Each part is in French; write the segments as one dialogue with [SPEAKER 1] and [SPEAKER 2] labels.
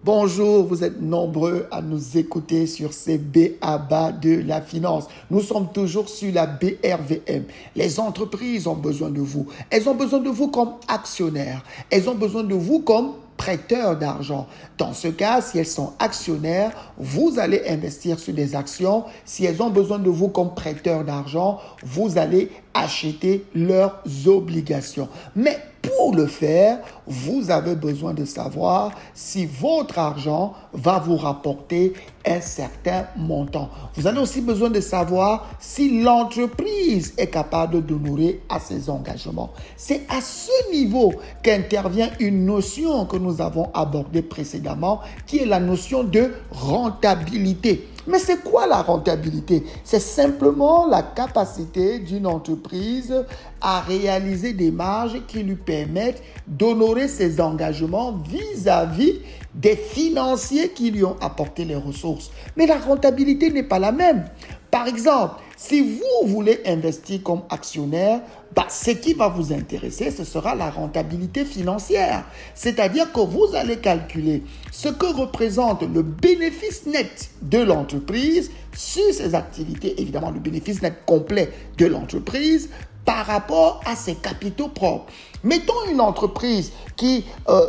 [SPEAKER 1] Bonjour, vous êtes nombreux à nous écouter sur ces B.A.B.A. de la finance. Nous sommes toujours sur la BRVM. Les entreprises ont besoin de vous. Elles ont besoin de vous comme actionnaires. Elles ont besoin de vous comme prêteurs d'argent. Dans ce cas, si elles sont actionnaires, vous allez investir sur des actions. Si elles ont besoin de vous comme prêteurs d'argent, vous allez acheter leurs obligations. Mais pour le faire, vous avez besoin de savoir si votre argent va vous rapporter un certain montant. Vous avez aussi besoin de savoir si l'entreprise est capable d'honorer à ses engagements. C'est à ce niveau qu'intervient une notion que nous avons abordée précédemment, qui est la notion de rentabilité. Mais c'est quoi la rentabilité? C'est simplement la capacité d'une entreprise à réaliser des marges qui lui permettent d'honorer ses engagements vis-à-vis des financiers qui lui ont apporté les ressources. Mais la rentabilité n'est pas la même. Par exemple, si vous voulez investir comme actionnaire, ce qui va vous intéresser, ce sera la rentabilité financière. C'est-à-dire que vous allez calculer ce que représente le bénéfice net de l'entreprise sur ses activités, évidemment le bénéfice net complet de l'entreprise par rapport à ses capitaux propres. Mettons une entreprise qui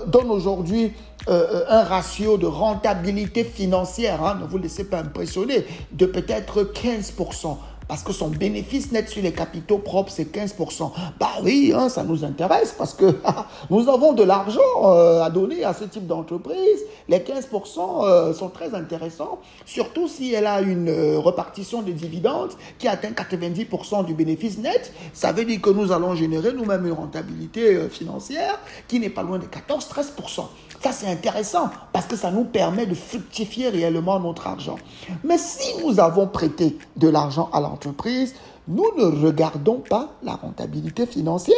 [SPEAKER 1] donne aujourd'hui un ratio de rentabilité financière, ne vous laissez pas impressionner, de peut-être 15%. Parce que son bénéfice net sur les capitaux propres, c'est 15%. Oui, ça nous intéresse parce que nous avons de l'argent à donner à ce type d'entreprise. Les 15% sont très intéressants, surtout si elle a une répartition de dividendes qui atteint 90% du bénéfice net. Ça veut dire que nous allons générer nous-mêmes une rentabilité financière qui n'est pas loin de 14-13%. Ça, c'est intéressant parce que ça nous permet de fructifier réellement notre argent. Mais si nous avons prêté de l'argent à l'entreprise, nous ne regardons pas la rentabilité financière.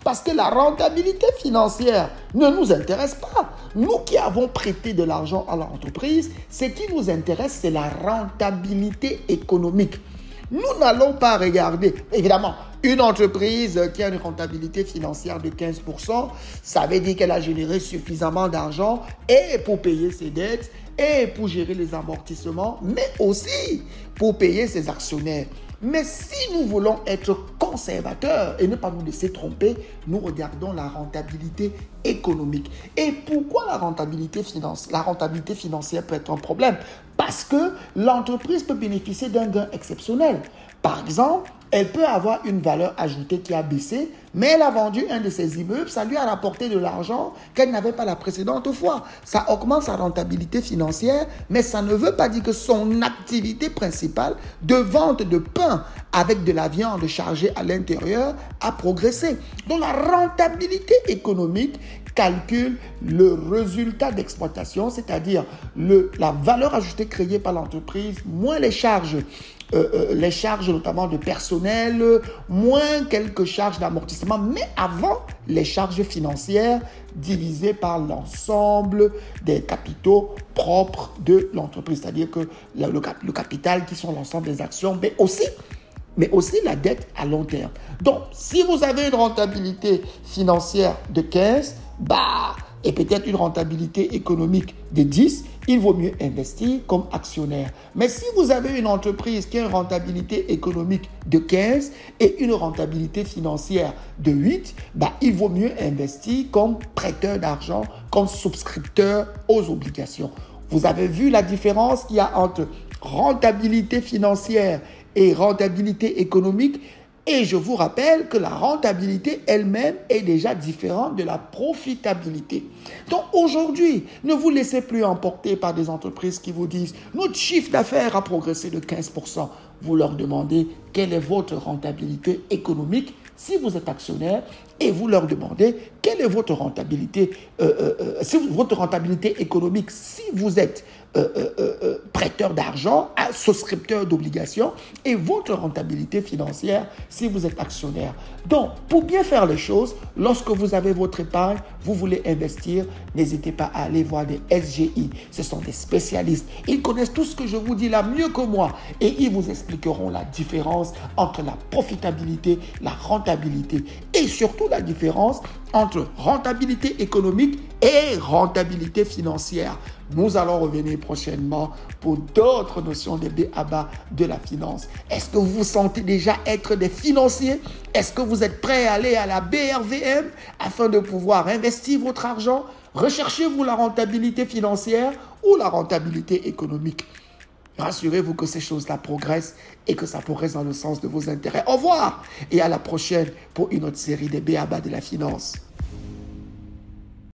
[SPEAKER 1] Parce que la rentabilité financière ne nous intéresse pas. Nous qui avons prêté de l'argent à l'entreprise, ce qui nous intéresse, c'est la rentabilité économique. Nous n'allons pas regarder, évidemment, une entreprise qui a une rentabilité financière de 15%, ça veut dire qu'elle a généré suffisamment d'argent et pour payer ses dettes et pour gérer les amortissements, mais aussi pour payer ses actionnaires. Mais si nous voulons être conservateurs et ne pas nous laisser tromper, nous regardons la rentabilité économique. Et pourquoi la rentabilité financière peut être un problème? Parce que l'entreprise peut bénéficier d'un gain exceptionnel. Par exemple, elle peut avoir une valeur ajoutée qui a baissé, mais elle a vendu un de ses immeubles, ça lui a rapporté de l'argent qu'elle n'avait pas la précédente fois. Ça augmente sa rentabilité financière, mais ça ne veut pas dire que son activité principale de vente de pain avec de la viande chargée à l'intérieur a progressé. Donc la rentabilité économique calcule le résultat d'exploitation, c'est-à-dire la valeur ajoutée créée par l'entreprise, moins les charges notamment de personnel, moins quelques charges d'amortissement, mais avant les charges financières divisées par l'ensemble des capitaux propres de l'entreprise, c'est-à-dire que le capital qui sont l'ensemble des actions, mais aussi la dette à long terme. Donc, si vous avez une rentabilité financière de 15, et peut-être une rentabilité économique de 10, il vaut mieux investir comme actionnaire. Mais si vous avez une entreprise qui a une rentabilité économique de 15 et une rentabilité financière de 8, il vaut mieux investir comme prêteur d'argent, comme souscripteur aux obligations. Vous avez vu la différence qu'il y a entre rentabilité financière et rentabilité économique? Et je vous rappelle que la rentabilité elle-même est déjà différente de la profitabilité. Donc aujourd'hui, ne vous laissez plus emporter par des entreprises qui vous disent « Notre chiffre d'affaires a progressé de 15%. » Vous leur demandez quelle est votre rentabilité économique si vous êtes actionnaire et vous leur demandez quelle est votre rentabilité, votre rentabilité économique si vous êtes prêteur d'argent, souscripteur d'obligations et votre rentabilité financière si vous êtes actionnaire. Donc, pour bien faire les choses, lorsque vous avez votre épargne, vous voulez investir, n'hésitez pas à aller voir des SGI. Ce sont des spécialistes. Ils connaissent tout ce que je vous dis là mieux que moi et ils vous expliqueront la différence entre la profitabilité, la rentabilité et surtout la différence entre rentabilité économique et rentabilité financière. Nous allons revenir prochainement pour d'autres notions des B.A.B.A. de la finance. Est-ce que vous vous sentez déjà être des financiers? Est-ce que vous êtes prêts à aller à la BRVM afin de pouvoir investir votre argent? Recherchez-vous la rentabilité financière ou la rentabilité économique? Rassurez-vous que ces choses-là progressent et que ça progresse dans le sens de vos intérêts. Au revoir et à la prochaine pour une autre série des B.A.B.A. de la finance.